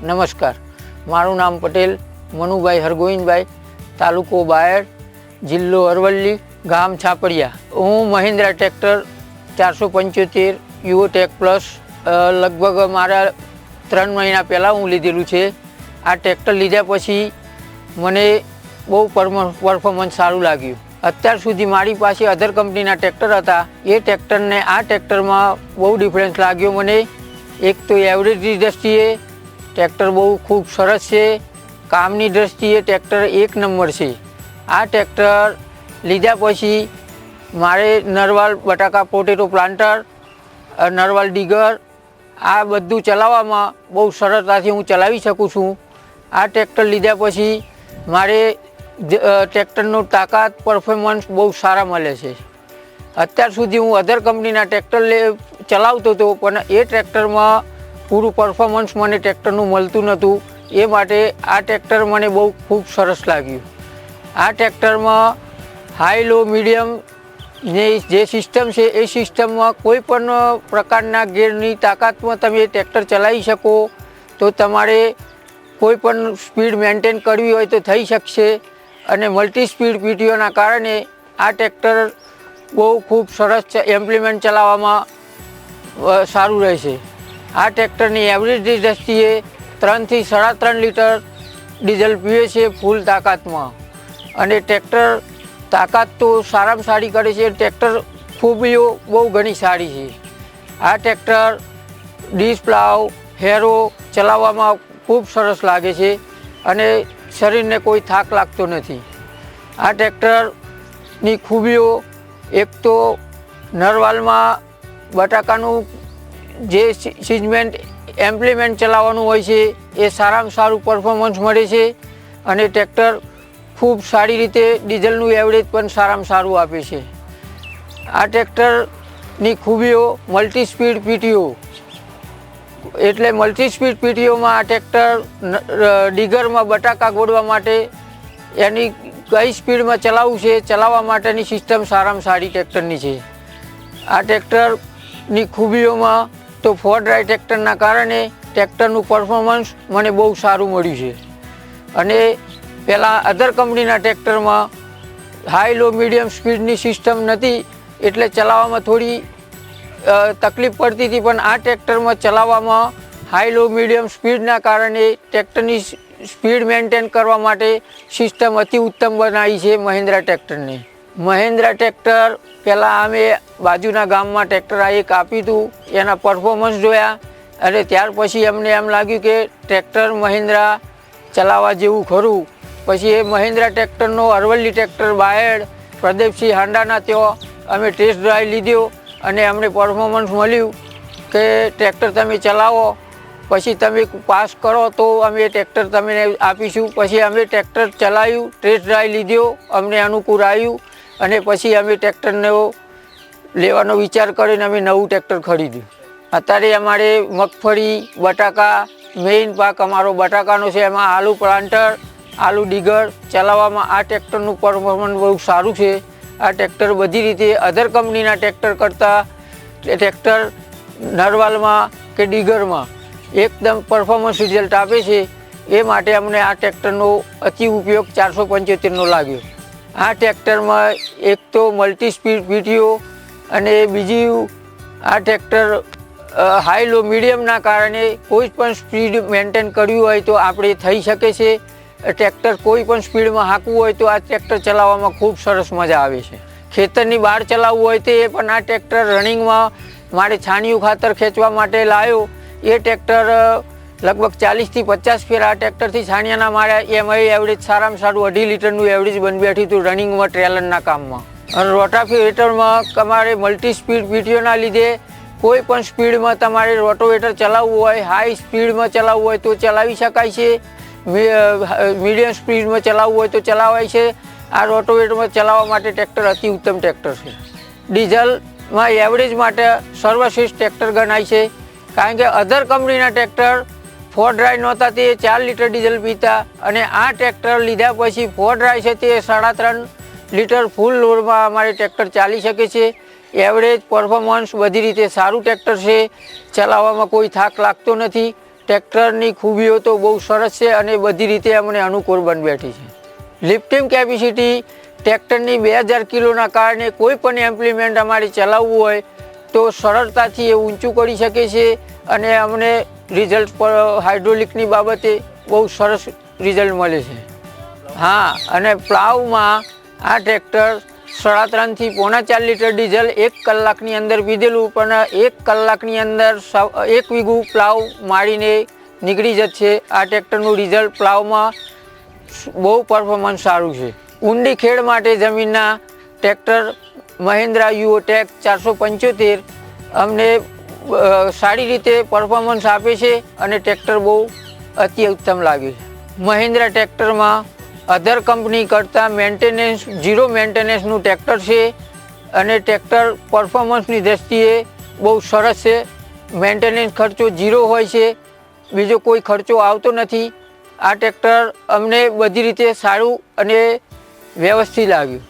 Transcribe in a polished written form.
નમસ્કાર, મારું નામ પટેલ મનુભાઈ હરગોવિંદભાઈ, તાલુકો બાયડ, જિલ્લો અરવલ્લી, ગામ છાપરિયા. હું મહિન્દ્રા ટ્રેક્ટર 475 યુઓટેક પ્લસ લગભગ મારા 3 મહિના પહેલાં હું લીધેલું છે. આ ટ્રેક્ટર લીધા પછી મને બહુ પરફોર્મન્સ સારું લાગ્યું. અત્યાર સુધી મારી પાસે અધર કંપનીના ટ્રેક્ટર હતા, એ ટ્રેક્ટરને આ ટ્રેક્ટરમાં બહુ ડિફરન્સ લાગ્યો મને. એક તો એવરેજની દૃષ્ટિએ ટ્રેક્ટર બહુ ખૂબ સરસ છે, કામની દૃષ્ટિએ ટ્રેક્ટર એક નંબર છે. આ ટ્રેક્ટર લીધા પછી મારે નરવાલ બટાકા પોટેટો પ્લાન્ટર, નરવાલ ડીગર આ બધું ચલાવવામાં બહુ સરળતાથી હું ચલાવી શકું છું. આ ટ્રેક્ટર લીધા પછી મારે ટ્રેક્ટરનું તાકાત પરફોર્મન્સ બહુ સારા મળે છે. અત્યાર સુધી હું અધર કંપનીના ટ્રેક્ટર ચલાવતો હતો, પણ એ ટ્રેક્ટરમાં પૂરું પરફોર્મન્સ મને ટ્રેક્ટરનું મળતું નહોતું. એ માટે આ ટ્રેક્ટર મને બહુ ખૂબ સરસ લાગ્યું. આ ટ્રેક્ટરમાં હાઈ લો મીડિયમ જે સિસ્ટમ છે એ સિસ્ટમમાં કોઈ પણ પ્રકારના ગેરની તાકાતમાં તમે ટ્રેક્ટર ચલાવી શકો. તો તમારે કોઈ પણ સ્પીડ મેન્ટેન કરવી હોય તો થઈ શકશે. અને મલ્ટી સ્પીડ પીટીઓના કારણે આ ટ્રેક્ટર બહુ ખૂબ સરસ ઇમ્પ્લિમેન્ટ ચલાવવામાં સારું રહેશે. આ ટ્રેક્ટરની એવરેજની દ્રષ્ટિએ 3 થી 3.5 લીટર ડીઝલ પીવે છે ફૂલ તાકાતમાં. અને ટ્રેક્ટર તાકાત તો સારામાં સારી કરે છે. ટ્રેક્ટર ખૂબીઓ બહુ ઘણી સારી છે. આ ટ્રેક્ટર ડીશ પ્લાવ હેરો ચલાવવામાં ખૂબ સરસ લાગે છે અને શરીરને કોઈ થાક લાગતો નથી. આ ટ્રેક્ટરની ખૂબીઓ એક તો નરવાલમાં બટાકાનું જે સિજમેન્ટ ઇમ્પ્લિમેન્ટ ચલાવવાનું હોય છે એ સારામાં સારું પરફોર્મન્સ મળે છે. અને ટ્રેક્ટર ખૂબ સારી રીતે ડીઝલનું એવરેજ પણ સારામાં સારું આપે છે. આ ટ્રેક્ટરની ખૂબીઓ મલ્ટી સ્પીડ પીટીઓ, એટલે મલ્ટી સ્પીડ પીટીઓમાં આ ટ્રેક્ટર ડીગરમાં બટાકા ગોળવા માટે એની કઈ સ્પીડમાં ચલાવવું છે, ચલાવવા માટેની સિસ્ટમ સારામાં સારી ટ્રેક્ટરની છે. આ ટ્રેક્ટરની ખૂબીઓમાં તો 4 ડ્રાઈવ ટ્રેક્ટરના કારણે ટ્રેક્ટરનું પરફોર્મન્સ મને બહુ સારું મળ્યું છે. અને પહેલાં અધર કંપનીના ટ્રેક્ટરમાં હાઈ લો મીડિયમ સ્પીડની સિસ્ટમ નથી, એટલે ચલાવવામાં થોડી તકલીફ પડતી હતી. પણ આ ટ્રેક્ટરમાં ચલાવવામાં હાઈ લો મીડિયમ સ્પીડના કારણે ટ્રેક્ટરની સ્પીડ મેન્ટેન કરવા માટે સિસ્ટમ અતિ ઉત્તમ બનાવી છે મહિન્દ્રા ટ્રેક્ટરની. મહિન્દ્રા ટ્રેક્ટર પહેલાં અમે બાજુના ગામમાં ટ્રેક્ટર એક આપ્યું હતું, એના પરફોર્મન્સ જોયા અને ત્યાર પછી અમને એમ લાગ્યું કે ટ્રેક્ટર મહિન્દ્રા ચલાવવા જેવું ખરું. પછી એ મહિન્દ્રા ટ્રેક્ટરનો અરવલ્લી ટ્રેક્ટર બાયડ પ્રદીપસિંહ હાંડાના ત્યાં અમે ટેસ્ટ ડ્રાઈવ લીધો અને અમને પરફોર્મન્સ મળ્યું કે ટ્રેક્ટર તમે ચલાવો, પછી તમે પાસ કરો તો અમે ટ્રેક્ટર તમને આપીશું. પછી અમે ટ્રેક્ટર ચલાવ્યું, ટેસ્ટ ડ્રાઈવ લીધો, અમને અનુકૂળ આવ્યું અને પછી અમે ટ્રેક્ટરને લેવાનો વિચાર કરીને અમે નવું ટ્રેક્ટર ખરીદ્યું. અત્યારે અમારે મગફળી, બટાકા મેઇન પાક અમારો બટાકાનો છે, એમાં આલુ પ્લાન્ટર, આલુ ડીગર ચલાવવામાં આ ટ્રેક્ટરનું પરફોર્મન્સ બહુ સારું છે. આ ટ્રેક્ટર બધી રીતે અધર કંપનીના ટ્રેક્ટર કરતાં ટ્રેક્ટર નરવાલમાં કે ડીગરમાં એકદમ પરફોર્મન્સ રિઝલ્ટ આપે છે. એ માટે અમને આ ટ્રેક્ટરનો અતિ ઉપયોગ 475નો લાગ્યો. આ ટ્રેક્ટરમાં એક તો મલ્ટી સ્પીડ પીટીઓ અને બીજું આ ટ્રેક્ટર હાઈ લો મીડિયમના કારણે કોઈ પણ સ્પીડ મેન્ટેન કરવી હોય તો આપણે થઈ શકે છે. ટ્રેક્ટર કોઈ પણ સ્પીડમાં હાંકવું હોય તો આ ટ્રેક્ટર ચલાવવામાં ખૂબ સરસ મજા આવે છે. ખેતરની બહાર ચલાવવું હોય તો એ પણ આ ટ્રેક્ટર રનિંગમાં મારે છાણિયું ખાતર ખેંચવા માટે લાવ્યો. એ ટ્રેક્ટર લગભગ 40 થી 50 ફેર આ ટ્રેક્ટરથી છાણિયાના માર્યા. એમાં એવરેજ સારામાં સારું 2.5 લીટરનું એવરેજ બની બેઠી હતું રનિંગમાં ટ્રેલરના કામમાં. અને રોટાવેટરમાં તમારે મલ્ટી સ્પીડ પીટીઓના લીધે કોઈ પણ સ્પીડમાં તમારે રોટાવેટર ચલાવવું હોય, હાઈ સ્પીડમાં ચલાવવું હોય તો ચલાવી શકાય છે, મીડિયમ સ્પીડમાં ચલાવવું હોય તો ચલાવાય છે. આ રોટાવેટરમાં ચલાવવા માટે ટ્રેક્ટર અતિ ઉત્તમ ટ્રેક્ટર છે. ડીઝલમાં એવરેજ માટે સર્વશ્રેષ્ઠ ટ્રેક્ટર ગણાય છે. કારણ કે અધર કંપનીના ટ્રેક્ટર 4 ડ્રાઈવ નહોતા તે 4 લીટર ડીઝલ પીતા, અને આ ટ્રેક્ટર લીધા પછી 4 ડ્રાઈવ છે તે 3.5 લીટર ફૂલ લોડમાં અમારે ટ્રેક્ટર ચાલી શકે છે. એવરેજ પરફોર્મન્સ બધી રીતે સારું ટ્રેક્ટર છે. ચલાવવામાં કોઈ થાક લાગતો નથી. ટ્રેક્ટરની ખૂબીઓ તો બહુ સરસ છે અને બધી રીતે અમને અનુકૂળ બની બેઠી છે. લિફ્ટિંગ કેપેસિટી ટ્રેક્ટરની 2000 કિલોના કારણે કોઈ પણ એમ્પ્લિમેન્ટ અમારે ચલાવવું હોય તો સરળતાથી એ ઊંચું કરી શકે છે અને અમને રિઝલ્ટ પર હાઇડ્રોલિકની બાબતે બહુ સરસ રિઝલ્ટ મળે છે. હા, અને પ્લાવમાં આ ટ્રેક્ટર 3.5 થી 4.5 લીટર ડીઝલ 1 કલાકની અંદર પીધેલું, પણ 1 કલાકની અંદર 1 વીઘું પ્લાવ મારીને નીકળી જશે. આ ટ્રેક્ટરનું રિઝલ્ટ પ્લાવમાં બહુ પરફોર્મન્સ સારું છે. ઊંડી ખેડ માટે જમીનના ટ્રેક્ટર મહિન્દ્રા યુઓટેક 475 અમને સારી રીતે પરફોર્મન્સ આપે છે અને ટ્રેક્ટર બહુ અતિ ઉત્તમ લાગે છે. મહિન્દ્રા ટ્રેક્ટરમાં અધર કંપની કરતાં મેન્ટેનન્સ 0 મેન્ટેનન્સનું ટ્રેક્ટર છે અને ટ્રેક્ટર પરફોર્મન્સની દૃષ્ટિએ બહુ સરસ છે. મેન્ટેનન્સ ખર્ચો 0 હોય છે, બીજો કોઈ ખર્ચો આવતો નથી. આ ટ્રેક્ટર અમને બધી રીતે સારું અને વ્યવસ્થિત લાગ્યું.